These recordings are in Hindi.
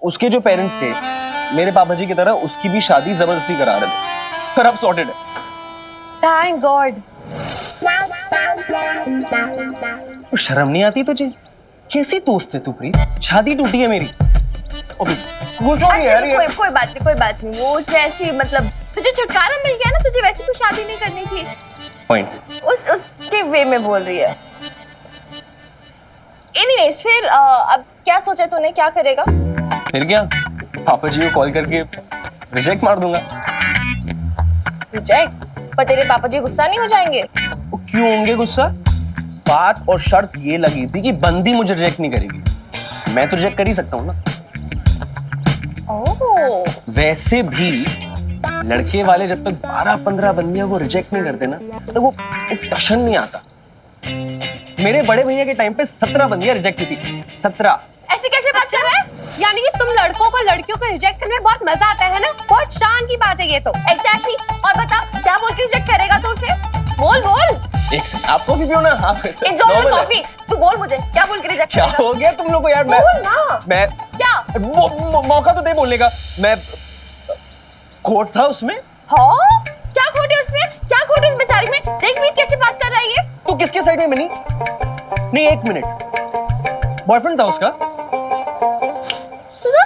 उसके जो पेरेंट्स थे मेरे पापा जी की तरह उसकी भी शादी जबरदस्ती करा रहे थे, पर अब सॉर्टेड है। Thank God. शर्म नहीं आती तुझे? कैसी दोस्त है तू प्रीत? शादी टूटी है मेरी। कोई बात नहीं। वो जैसी मतलब तुझे छुटकारा मिल गया ना, तुझे वैसे कोई शादी नहीं करनी थी। पॉइंट उसके वे में बोल रही है। एनीवेज फिर अब क्या सोचा तूने, क्या करेगा? फिर क्या, पापा जी को कॉल करके रिजेक्ट मार दूंगा। रिजेक्ट? पर तेरे पापा जी गुस्सा नहीं हो जाएंगे? वो क्यों होंगे गुस्सा? बात और शर्त ये लगी थी कि बंदी मुझे रिजेक्ट नहीं करेगी, मैं तो रिजेक्ट कर ही सकता हूँ ना। ओह, वैसे भी लड़के वाले जब तक 12-15 बंदियों को रिजेक्ट नहीं करते ना तो वो टशन नहीं आता। मेरे बड़े भैया के टाइम पे 17 बंदियां रिजेक्ट की थी। 17। ऐसे कैसे बात कर रहा है? यानी कि तुम लड़कों को लड़कियों को रिजेक्ट करने में बहुत मजा आता है ना? बहुत शान की बात है ये तो। एग्जैक्टली। और बता क्या बोल के रिजेक्ट करेगा तू उसे? बोल। एक सेकंड, आपको भी पियो ना आप। Enjoy your coffee. तू बोल मुझे क्या बोल के रिजेक्ट क्या करेगा? हो गया तुम लोग को यार? बोल ना। मैं क्या मौका तो दे बोलने का। मैं खोट था उसमें। हाँ? क्या खोट है उसमें? क्या खोट है उस बेचारी में? देख मीत कैसे बात कर रहा है ये। तू किसके साइड में बनी? नहीं एक मिनट, बॉयफ्रेंड था उसका। सुनो,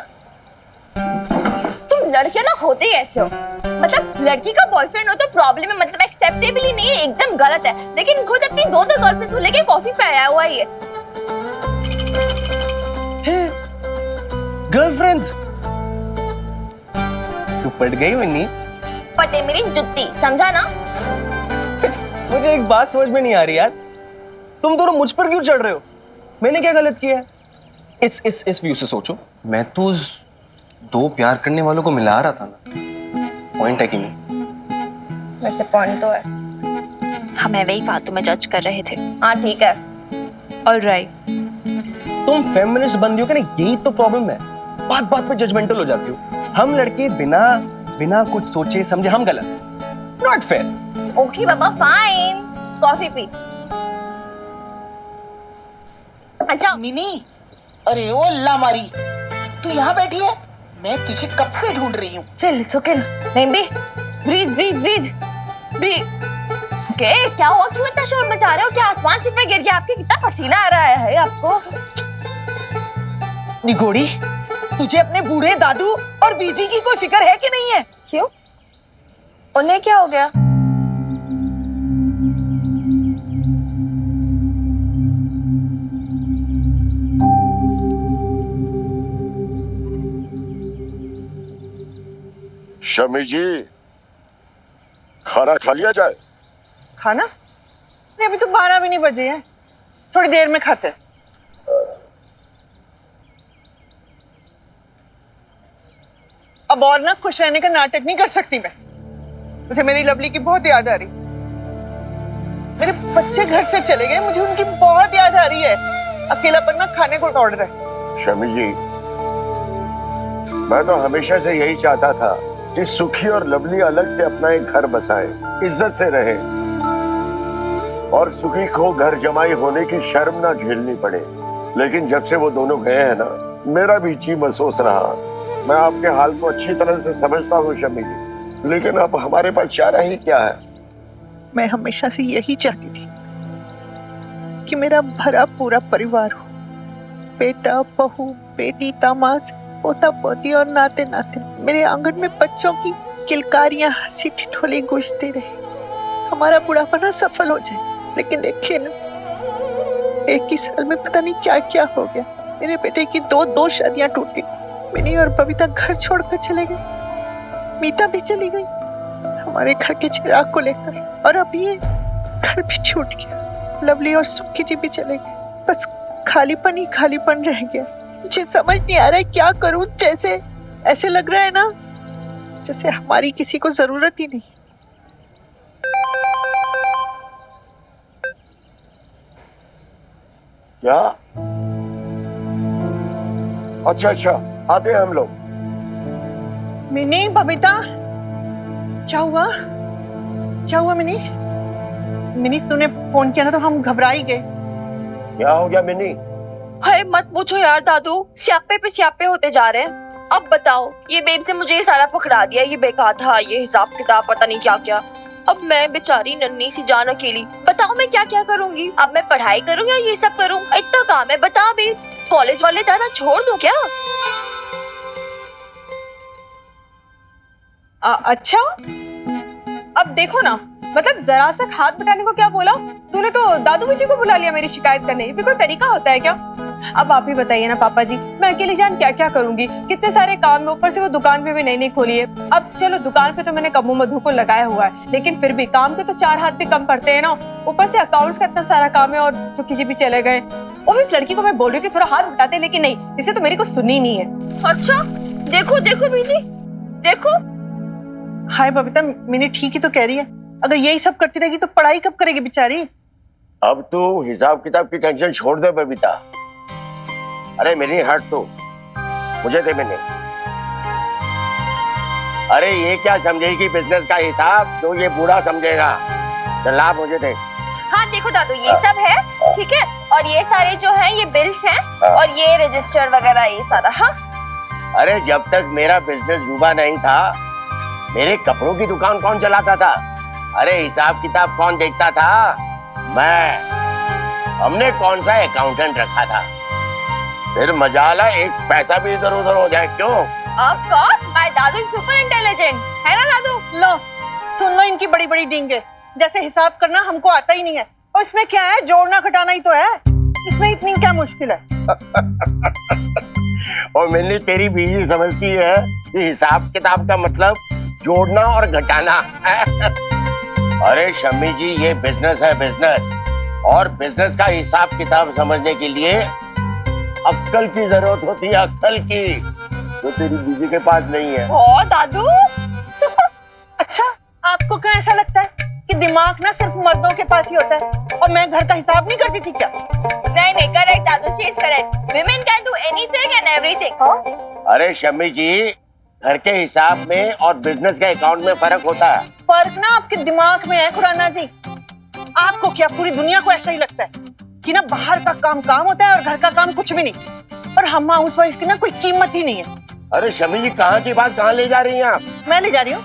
तुम लड़के लोग होते कैसे हो? मतलब लड़की का बॉयफ्रेंड हो तो प्रॉब्लम है, मतलब एक्सेप्टेबल ही नहीं है, एकदम गलत है। लेकिन खुद अपनी दो गर्लफ्रेंड्स को लेके कॉफी पे आया हुआ है ये। गर्लफ्रेंड्स? तू पट गई वन्नी। पटे मेरी जुत्ती, समझा ना? मुझे एक बात समझ में नहीं आ रही यार, तुम दोनों मुझ पर क्यों चढ़ रहे हो? मैंने क्या गलत किया है? इस व्यू से सोचो, मैं तो उस दो प्यार करने वालों को मिला रहा था ना। पॉइंट है कि नहीं? वैसे पॉइंट तो है। हमें वही फालतू में जज कर रहे थे। हाँ ठीक है। ऑलराइट। तुम फेमिनिस्ट बंदियों के ना यही तो प्रॉब्लम है, बात बात पे जजमेंटल हो जाती हो। हम लड़के बिना कुछ सोचे समझे हम गलत। Not fair. Okay Baba fine, coffee P. अच्छा मिनी, अरे ओ अल्लाह मारी, तू यहाँ बैठी है? मैं तुझे कब से ढूंढ रही हूँ। Chill, it's okay. नहीं भी, ब्रीथ। ओके, क्या हुआ? क्यों इतना शोर मचा रहे हो? क्या आसमान से गिर गया आपके? कितना पसीना आ रहा है आपको? निगोड़ी, तुझे अपने बूढ़े दादू और बीजी की कोई फिक्र है कि नहीं है? क्यों? उन्हें क्या हो गया? शमी जी, खाना खा लिया जाए? खाना? नहीं, अभी तो 12 भी नहीं बजे हैं, थोड़ी देर में खाते हैं। अब और ना खुश रहने का नाटक नहीं कर सकती मैं। मुझे मेरी लवली की बहुत याद आ रही। मेरे बच्चे घर से चले गए, मुझे उनकी बहुत याद आ रही है। अकेलापन ना खाने को दौड़ रहा है। शमी जी, मैं तो हमेशा से यही चाहता था कि सुखी और लवली अलग से अपना एक घर बसाए, इज्जत से रहे और सुखी को घर जमाई होने की शर्म ना झेलनी पड़े। लेकिन जब से वो दोनों गए हैं ना, मेरा भी जी महसूस रहा। मैं आपके हाल को अच्छी तरह से समझता हूँ शमी जी, लेकिन अब हमारे पास चारा ही क्या है? मैं हमेशा से यही चाहती थी कि मेरा भरा पूरा परिवार हो, बेटा, बहू, बेटी, दामाद, पोता पोती और नाते नाते। मेरे आंगन में बच्चों की किलकारियां, हंसी ठिठोली गूंजती रहे, हमारा बुढ़ापा ना सफल हो जाए। लेकिन देखिए ना, एक ही साल में पता नहीं क्या क्या हो गया। मेरे बेटे की दो शादियां टूट गई, मिनी और बबीता घर छोड़कर चले गए, मीता भी चली गई हमारे घर के चिराग को लेकर, और अब ये घर भी छूट गया। लवली और सुखी जी भी चले गए, बस खालीपन ही खालीपन रह गया। मुझे समझ नहीं आ रहा है क्या करूं। जैसे ऐसे लग रहा है ना जैसे हमारी किसी को जरूरत ही नहीं। क्या? अच्छा, आते हैं हम लोग। मिनी, बबीता, क्या हुआ मिनी? मिनी, तूने फोन किया ना तो हम घबरा ही गए। क्या हो गया मिनी? हाय मत पूछो यार दादू, स्यापे पे स्यापे होते जा रहे हैं। अब बताओ, ये बेब से मुझे ये सारा पकड़ा दिया, ये बेकाधा, ये हिसाब किताब, पता नहीं क्या क्या। अब मैं बेचारी नन्ही सी जान अकेली, बताओ मैं क्या क्या करूंगी? अब मैं पढ़ाई करूँ या ये सब करूँ? इतना काम है, बता बेब, कॉलेज वाले जाना छोड़ दूं क्या? अच्छा, अब देखो ना, मतलब जरा सा हाथ बटाने को क्या बोला तूने? तो दादू जी को बुला लिया मेरी शिकायत करने। ये भी कोई तरीका होता है क्या? अब आप ही बताइए ना पापा जी, मैं अकेली जान क्या क्या करूंगी? कितने सारे काम में, ऊपर से वो दुकान पे भी नहीं खोली है। अब चलो दुकान पे तो मैंने कमो मधु को लगाया हुआ है, लेकिन फिर भी काम के तो 4 हाथ भी कम पड़ते हैं ना। ऊपर से अकाउंट्स का इतना सारा काम है और सुखी जी भी चले गए। और इस लड़की को मैं बोल रही हूँ कि थोड़ा हाथ बटाते, लेकिन नहीं, इसे तो मेरी को सुनी नहीं है। अच्छा, देखो देखो बीजी, देखो। हाय बबीता, मिनी ठीक ही तो कह रही है। अगर यही सब करती रहेगी तो पढ़ाई कब करेगी बेचारी? अब तो हिसाब किताब की टेंशन छोड़ दे बबीता। अरे मेरी हट तो, मुझे दे मैंने। अरे ये क्या समझेगी बिजनेस का हिसाब जो ये बूढ़ा समझेगा? चला मुझे दे। हाँ देखो दादू, ये सब है, ठीक है, और ये सारे जो है ये बिल्स हैं, और ये रजिस्टर वगैरह ये सारा। हाँ अरे जब तक मेरा बिजनेस डूबा नहीं था, मेरे कपड़ों की दुकान कौन चलाता था? अरे हिसाब किताब कौन देखता था? मैं। हमने कौन सा अकाउंटेंट रखा था? फिर मजाला एक पैसा भी इधर उधर हो जाए क्यों? Of course, my Dadu is super intelligent, है ना दादू? लो सुन लो इनकी बड़ी बड़ी डींगे। जैसे हिसाब करना हमको आता ही नहीं है, और इसमें क्या है, जोड़ना घटाना ही तो है। इसमें इतनी क्या मुश्किल है? और मैंने तेरी बीजी समझती है कि हिसाब किताब का मतलब जोड़ना और घटाना। अरे शम्मी जी, ये बिजनेस है, बिजनेस, और बिजनेस का हिसाब किताब समझने के लिए अक्ल की जरूरत होती है, अक्ल की, जो तेरी बीजी के पास नहीं है। ओ दादू। अच्छा, आपको क्यों ऐसा लगता है कि दिमाग ना सिर्फ मर्दों के पास ही होता है, और मैं घर का हिसाब नहीं करती थी क्या? नहीं नहीं, correct Dadu, she is correct. Women can do anything and everything। अरे शम्मी जी, घर के हिसाब में और बिजनेस के अकाउंट में फर्क होता है। फर्क ना आपके दिमाग में है खुराना जी। आपको क्या पूरी दुनिया को ऐसा ही लगता है कि ना बाहर का काम काम होता है और घर का काम कुछ भी नहीं, और हम हाउस वाइफ की ना कोई कीमत ही नहीं है। अरे शम्मी जी, कहाँ की बात कहाँ ले जा रही हैं आप? मैं ले जा रही हूँ,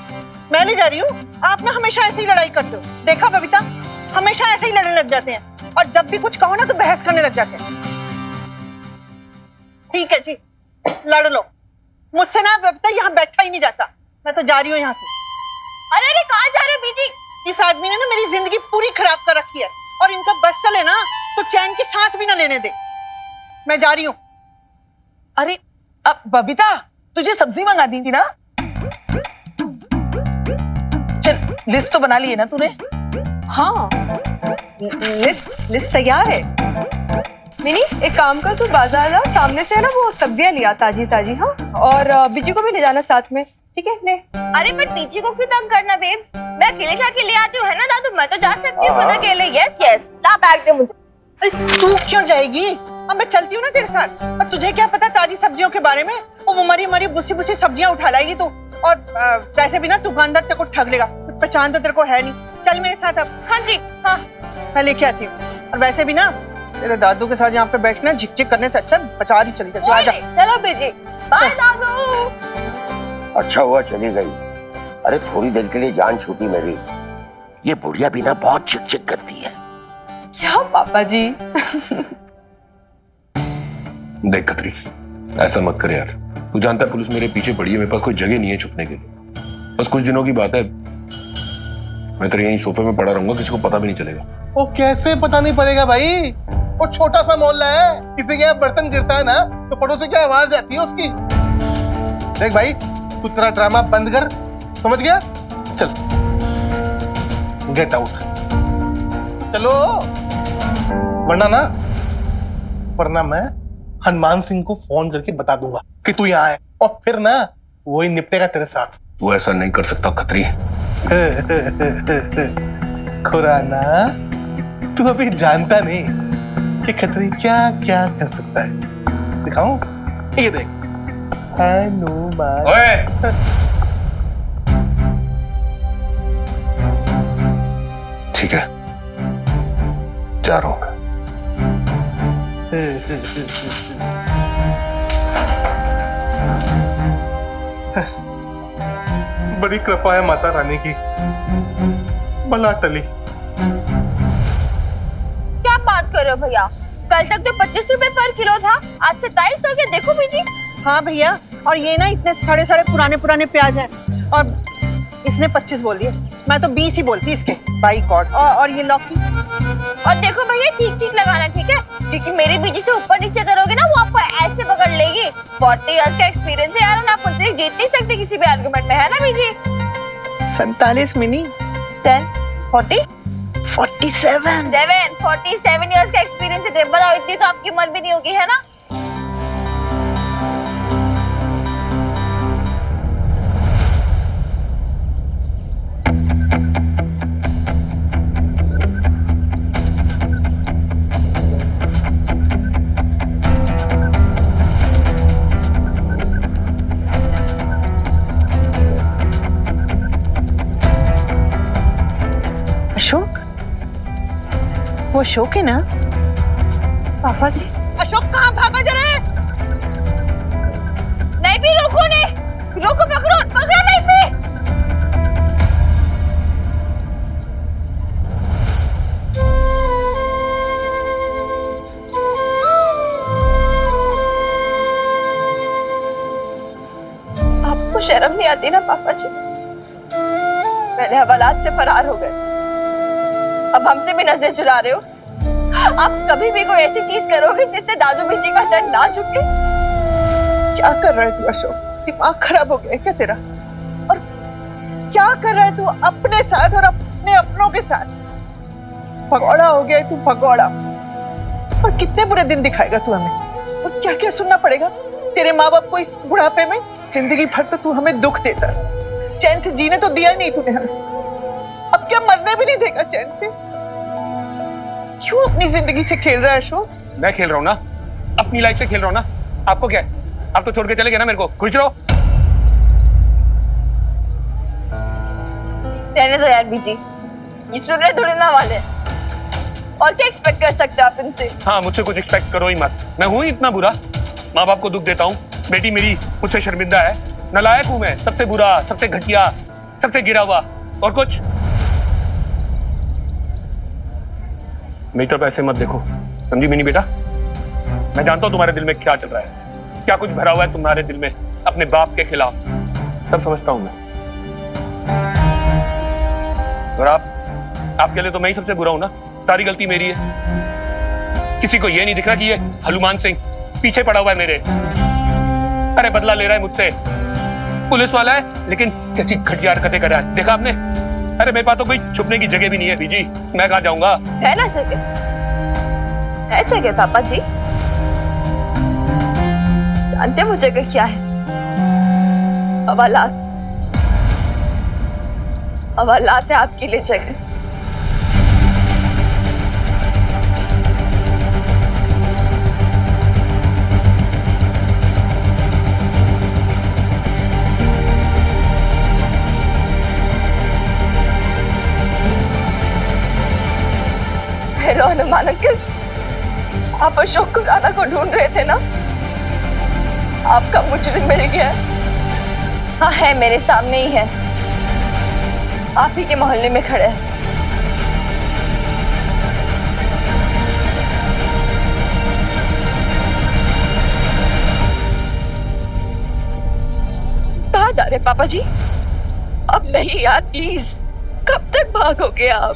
मैं ले जा रही हूँ। आप ना हमेशा ऐसे ही लड़ाई करते हो, देखा बबीता, हमेशा ऐसे ही लड़ने लग जाते हैं, और जब भी कुछ कहो ना तो बहस करने लग जाते हैं। ठीक है जी, लड़ लो मुझसे ना बबीता, यहाँ बैठा ही नहीं जाता। मैं तो जा रही हूँ यहाँ से। अरे अरे, कहाँ जा रहे हो बीजी? इस आदमी ने ना मेरी जिंदगी पूरी खराब कर रखी है, और इनका बस चले ना तो चैन की सांस भी ना लेने दे। मैं जा रही हूँ। अरे अब बबीता, तुझे सब्जी मंगा दी थी ना? चल, लिस्ट तो बना ली है ना तूने? हाँ, लिस्ट तैयार है। मिनी, एक काम कर, तू बाजार जा, सामने से है ना वो सब्जियां लिया ताजी ताजी। हाँ, और बीजी को भी ले जाना साथ में, ठीक है? ले। अरे बट बीजी को क्यों तंग करना बेब्स? मैं अकेले जाके ले आती हूँ, है ना दादू? मैं तो जा सकती हूँ खुद अकेले। यस यस, ला बैग दे मुझे। अरे तू क्यों जाएगी? अब मैं चलती हूँ ना तेरे साथ। और तुझे क्या पता ताजी सब्जियों के बारे में? वो मरी मरी बुसी बुसी सब्जियां उठा लाएगी तू, और वैसे भी ना दुकानदार तेरे को ठग लेगा, पहचान तो तेरे को है नहीं। चल मेरे साथ अब। हाँ जी, हाँ। मैं लेके आती हूँ। और वैसे भी ना तेरे दादू के साथ यहाँ पे बैठना झिकझिक करने से अच्छा बाजार ही चली जाती। आजा। चलो बीजी, बाय दादू। अच्छा हुआ चली गई। अरे थोड़ी देर के लिए जान छूटी मेरी। ये बुढ़िया भी ना बहुत चिक चिक करती है। क्या पापा जी? देख खतरी, ऐसा मत कर यार। तू जानता है पुलिस मेरे पीछे पड़ी है, मेरे पास कोई जगह नहीं है छुपने के लिए। बस कुछ दिनों की बात है, मैं तेरे यहीं सोफे में पड़ा रहूंगा, किसी को पता भी नहीं चलेगा। वो कैसे पता नहीं पड़ेगा भाई? वो छोटा सा मोहल्ला है, किसी के यहाँ बर्तन गिरता है ना तो पड़ोसी की आवाज आती है उसकी। देख भाई, तू तेरा ड्रामा बंद कर, समझ गया? चल, गेट आउट, चलो, वरना मैं हनुमान सिंह को फोन करके बता दूंगा कि तू यहाँ है, और फिर ना वही निपटेगा तेरे साथ। तू ऐसा नहीं कर सकता खतरी। खुराना, तू अभी जानता नहीं कि खतरी क्या क्या कर सकता है। दिखाऊं? ये देख, हनुमान। ओए! ठीक है, जा रहा हूं। बड़ी कृपा है माता रानी की, भला टली। क्या बात कर रहे हो भैया? कल तक तो 25 रुपए पर किलो था, आज 27 हो गया। देखो बीजी। हाँ भैया, और ये ना इतने सड़े सड़े पुराने पुराने प्याज हैं, और इसने 25 बोल दिए, मैं तो 20 ही बोलती इसके। By God. और ये लौकी। और देखो भैया, ठीक ठीक लगाना, ठीक है? क्योंकि मेरी बीजी से ऊपर नीचे करोगे ना, वो आपको ऐसे पकड़ लेगी। 40 इयर्स का एक्सपीरियंस है यार, आप मुझसे जीत नहीं सकते किसी भी आर्गुमेंट में, है ना बीजी? 47 मिनी। 40? 47। 47 इयर्स का एक्सपीरियंस है। बताओ, इतनी तो आपकी उम्र भी नहीं होगी, है ना? अशोक, वो अशोक है ना? पापा जी। अशोक कहाँ भागा जा रहा है? नहीं भी, रोको नहीं, रोको, पकड़ो पकड़ो, नहीं भी। आपको शर्म नहीं आती ना पापा जी? पहले हवालात से फरार हो गए, अब हमसे भी नजरें चुरा रहे हो। आप कभी भी कोई ऐसी चीज करोगे जिससे दादू बीजी का सर ना झुके? क्या कर रहा है तू अशोक? दिमाग खराब हो गया है क्या तेरा? और क्या कर रहा है तू अपने साथ और अपने अपनों के साथ? भगौड़ा हो गया है तू, भगौड़ा। और कितने बुरे दिन दिखाएगा तू हमें? और क्या क्या सुनना पड़ेगा तेरे माँ बाप को इस बुढ़ापे में? जिंदगी भर तो तू हमें दुख देता, चैन से जीने तो दिया नहीं तूने हमें, अब क्या मरने भी नहीं देगा चैन से? क्यों अपनी जिंदगी से खेल रहा है अशोक? मैं खेल रहा हूँ ना, अपनी लाइफ से खेल रहा हूँ ना। आपको क्या है? आप तो छोड़ के चले गए ना मेरे को, खुश रहो। रहने दो यार बीजी, ये सुनने थोड़ी ना वाले। और क्या एक्सपेक्ट कर सकते हो आप इनसे? हाँ, मुझसे कुछ एक्सपेक्ट करो ही मत। मैं हूँ इतना बुरा? माँ बाप को दुख देता हूँ, बेटी मेरी मुझसे शर्मिंदा है, नालायक हूँ मैं, सबसे बुरा, सबसे घटिया, सबसे गिरा हुआ। और कुछ? मेरी तरफ ऐसे मत देखो, समझी मिनी बेटा? मैं जानता हूँ तुम्हारे दिल में क्या चल रहा है, क्या कुछ भरा हुआ है तुम्हारे दिल में अपने बाप के खिलाफ, सब समझता हूँ मैं। और आपके लिए तो मैं ही सबसे बुरा हूं ना, सारी गलती मेरी है। किसी को ये नहीं दिख रहा कि ये हनुमान सिंह पीछे पड़ा हुआ है मेरे, अरे बदला ले रहा है मुझसे, पुलिस वाला है लेकिन कैसी घटिया हरकतें कर रहा है, देखा आपने? अरे मेरे पास तो कोई छुपने की जगह भी नहीं है बीजी, मैं कहाँ जाऊंगा? है ना जगह, है जगह पापा जी। जानते वो जगह क्या है? हवालात, हवालात है आपके लिए जगह। हेलो हनुमान अंकल, आप अशोक खुराना को ढूंढ रहे थे ना? आपका मुजरिम मिल गया है। हाँ है, मेरे सामने ही है, आप ही के मोहल्ले में खड़े हैं। कहाँ जा रहे पापा जी? अब नहीं यार, प्लीज। कब तक भागोगे आप?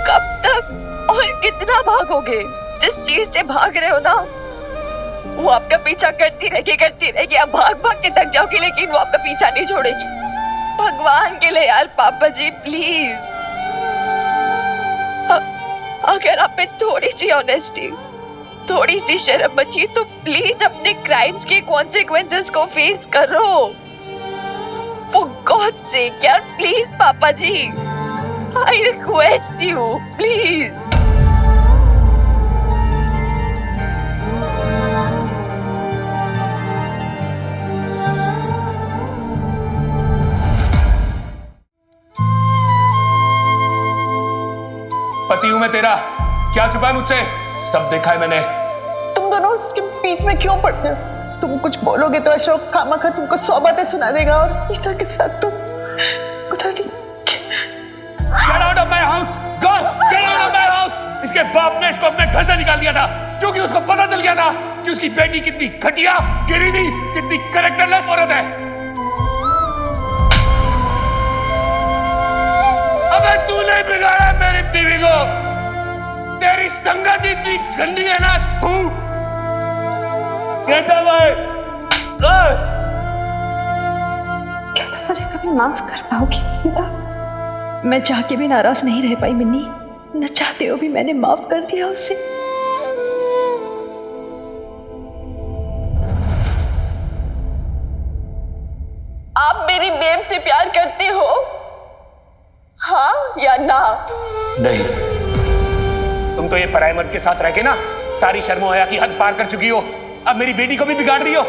कब तक और कितना भागोगे? जिस चीज से भाग रहे हो ना, वो आपका पीछा करती रहेगी। आप भाग भाग के थक जाओगे, लेकिन वो आपका पीछा नहीं छोड़ेगी। भगवान के लिए यार पापा जी, प्लीज। अगर आप में थोड़ी सी ऑनेस्टी, थोड़ी सी शर्म बची, तो प्लीज अपने क्राइम्स के कॉन्सिक्वेंसेस को फेस करो। For God's sake, यार प्लीज पापा जी, I request you, please. पति हूं मैं तेरा, क्या छुपा है मुझसे? सब देखा है मैंने। तुम दोनों उसके बीच में क्यों पड़ते हो? तुम कुछ बोलोगे तो अशोक खामखा तुमको 100 बातें सुना देगा, और मीका के साथ तुम इसके बाप ने इसको अपने घर से निकाल दिया था क्योंकि उसको पता चल गया था कि उसकी बेटी कितनी घटिया, गिरीनी, कितनी कैरेक्टरलेस औरत है। अबे तूने बिगाड़ा मेरी बीवी को, तेरी संगत इतनी गंदी है ना। तू कहता भाई क्या तुम मुझे कभी माफ कर पाओगी बबीता? मैं चाह के भी नाराज नहीं रह पाई मिन्नी, न चाहते हो भी मैंने माफ कर दिया उसे। आप मेरी बेब से प्यार करते हो, हाँ या ना? नहीं। तुम तो ये पराये मर्द के साथ रह के ना सारी शर्म हया की हद पार कर चुकी हो। अब मेरी बेटी को भी बिगाड़ रही हो।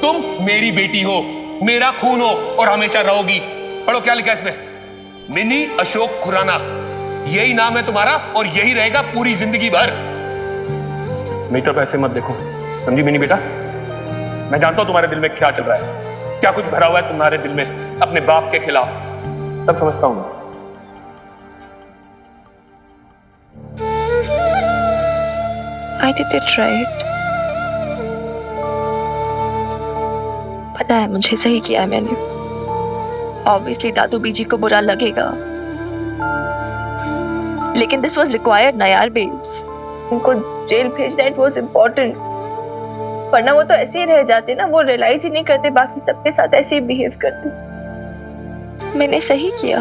तुम मेरी बेटी हो, मेरा खून हो और हमेशा रहोगी। पढ़ो क्या लिखा है इसमें, मिनी अशोक खुराना, यही नाम है तुम्हारा और यही रहेगा पूरी जिंदगी भर। मेरी तरफ ऐसे मत देखो, समझी मिनी बेटा? मैं जानता हूं तुम्हारे दिल में क्या चल रहा है, क्या कुछ भरा हुआ है तुम्हारे दिल में अपने बाप के खिलाफ, सब समझता हूं मैं। I did it right. पता है मुझे सही किया है मैंने। Obviously दादू बीजी को बुरा लगेगा, लेकिन this was required ना यार babes। उनको जेल भेजना इट वॉज इम्पोर्टेंट, वरना वो तो ऐसे ही रह जाते ना, वो रियलाइज ही नहीं करते, बाकी सबके साथ ऐसे ही बिहेव करते। मैंने सही किया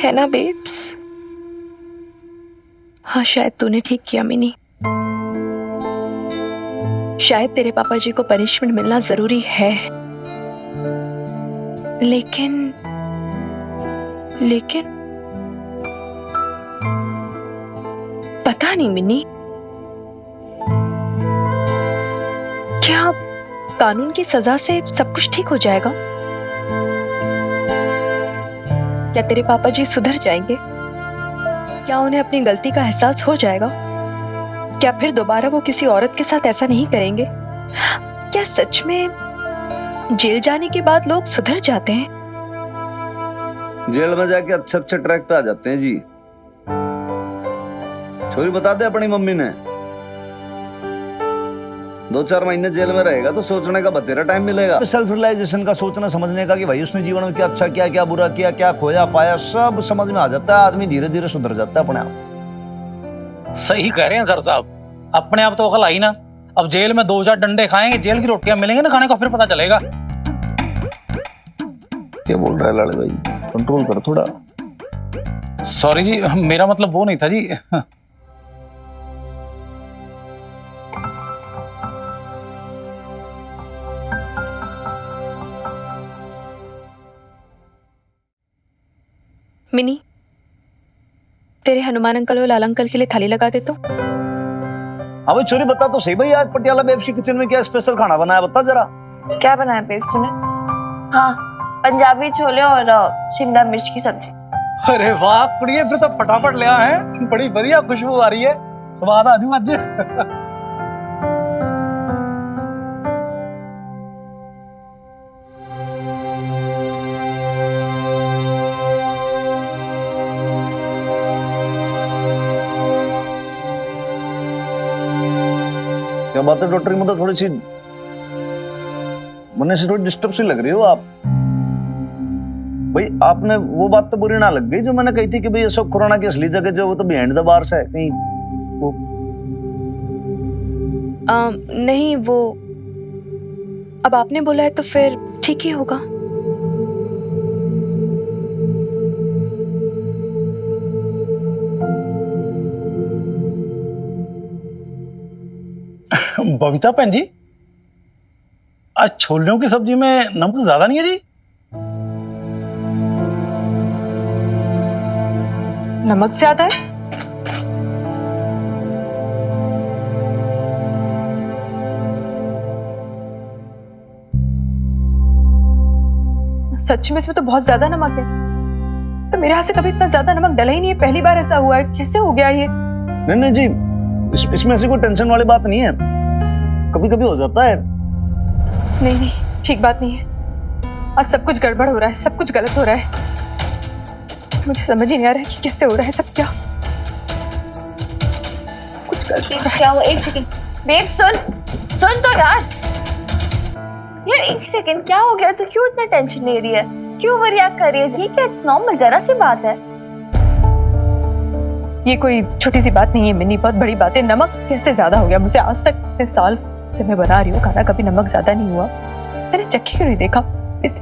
है ना babes? हाँ शायद तूने ठीक किया मिनी। शायद तेरे पापा जी को पनिशमेंट मिलना जरूरी है, लेकिन पता नहीं मिनी, क्या कानून की सजा से सब कुछ ठीक हो जाएगा? क्या तेरे पापा जी सुधर जाएंगे? क्या उन्हें अपनी गलती का एहसास हो जाएगा? क्या फिर दोबारा वो किसी औरत के साथ ऐसा नहीं करेंगे? क्या सच में जेल जाने के बाद लोग सुधर जाते हैं? जेल में जाके अच्छे ट्रैक पे आ जाते हैं जी। छोरी बता दे अपनी मम्मी ने, 2-4 महीने जेल में रहेगा तो सोचने का बतेरा टाइम मिलेगा, सेल्फ रियलाइजेशन का, सोचना समझने का कि भाई उसने जीवन में क्या अच्छा किया, क्या बुरा किया, क्या खोया पाया, सब समझ में आ जाता है। आदमी धीरे धीरे सुधर जाता है अपने आप। सही कह रहे हैं सर साहब, अपने आप तो अकल आई ना। अब जेल में 2-4 डंडे खाएंगे, जेल की रोटियां मिलेंगे ना खाने को, फिर पता चलेगा। क्या बोल रहा है लाले भाई, कंट्रोल कर थोड़ा। सॉरी जी, मेरा मतलब वो नहीं था जी। मिनी, तेरे हनुमान अंकल और लाल अंकल के लिए थाली लगा दे तो। हाँ भाई छोरी बता तो सही भाई, आज पटियाला बेब्स की किचन में क्या स्पेशल खाना बनाया, बता जरा। क्या बनाया बेब्स ने? हाँ, पंजाबी छोले और शिमला मिर्च की सब्जी। अरे वाह कुड़िए, फिर तो फटाफट ले आए हैं, बड़ी बढ़िया खुशबू आ रही है, स्वाद आ जाऊं आज। क्या बात है डॉक्टर की, मतलब थोड़ी सी मन से थोड़ी डिस्टर्ब सी लग रही हो आप। भाई आपने वो बात तो बुरी ना लग गई जो मैंने कही थी कि भाई अशोक खुराना की असली जगह जो वो तो बिहाइंड द बार्स है कहीं वो। नहीं, वो अब आपने बोला है तो फिर ठीक ही होगा। बबीता बहन जी, आज छोलों की सब्जी में नमक ज्यादा नहीं है जी? नमक ज्यादा है? सच में इसमें तो बहुत ज्यादा नमक है। तो मेरे हाथ से कभी इतना ज्यादा नमक डला ही नहीं है, पहली बार ऐसा हुआ है। कैसे हो गया ये? नहीं जी, इसमें ऐसी कोई टेंशन वाली बात नहीं है, कभी कभी हो जाता है। नहीं, ठीक बात नहीं है। आज सब कुछ गड़बड़ हो रहा है, सब कुछ गलत हो रहा है। मुझे समझ ही नहीं आ रहा है कि कैसे हो रहा है सब। क्या क्या हुआ? एक सेकंड बेब, सुन तो यार एक सेकंड, क्या हो गया? तू क्यों इतना टेंशन ले रही है? क्यों रिएक्ट कर रही है? ठीक है, इट्स नॉर्मल, जरा सी बात है। ये कोई छोटी सी बात नहीं है मिनी, बहुत बड़ी बात है। नमक कैसे ज्यादा हो गया मुझसे? आज तक इतने साल से मैं बना रही हूँ खाना, कभी नमक ज्यादा नहीं हुआ। मैंने चक्के क्यों नहीं देखा?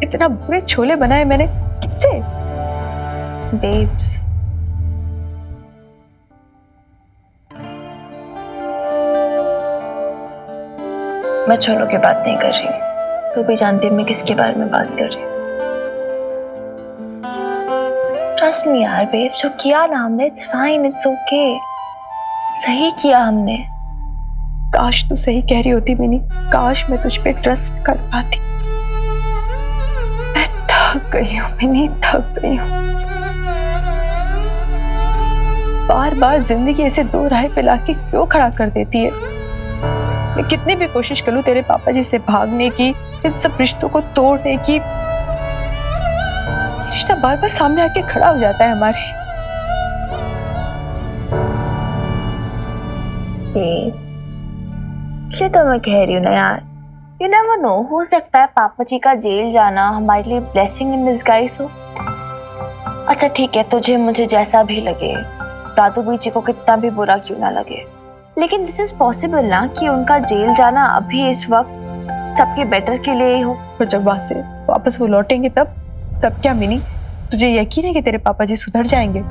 इतना बुरे छोले बनाए मैंने किससे? बेब्स, मैं छोलों की बात नहीं कर रही। तू भी जानती है मैं किसके बारे में बात कर रही हूँ। ट्रस्ट मी यार बेब, जो किया ना हमने, इट्स फाइन, इट्स ओके, सही किया हमने। काश तू सही कह रही होती मिनी, काश मैं तुझ पे ट्रस्ट कर पाती। मैं थक गई हूँ मिनी, थक गई हूँ। बार बार जिंदगी ऐसे दो राह पे लाके क्यों खड़ा कर देती है? मैं कितनी भी कोशिश करूं तेरे पापा जी से भागने की, इन सब रिश्तों को तोड़ने की, रिश्ता बार बार सामने आके खड़ा हो जाता है हमारे। इसलिए तो मैं कह रही हूँ ना यार, यू नेवर नो, हो सकता है पापा जी का जेल जाना हमारे लिए ब्लेसिंग इन डिस्गाइज हो। अच्छा ठीक है, तुझे मुझे जैसा भी लगे, दादू भाई जी को कितना भी बुरा क्यों ना लगे, लेकिन दिस इज पॉसिबल ना कि उनका जेल जाना अभी इस वक्त सबके बेटर के लिए ही हो। तो जब वहां से वापस वो लौटेंगे तब क्या मिनी? तुझे यकीन है कि तेरे पापा जी सुधर जाएंगे?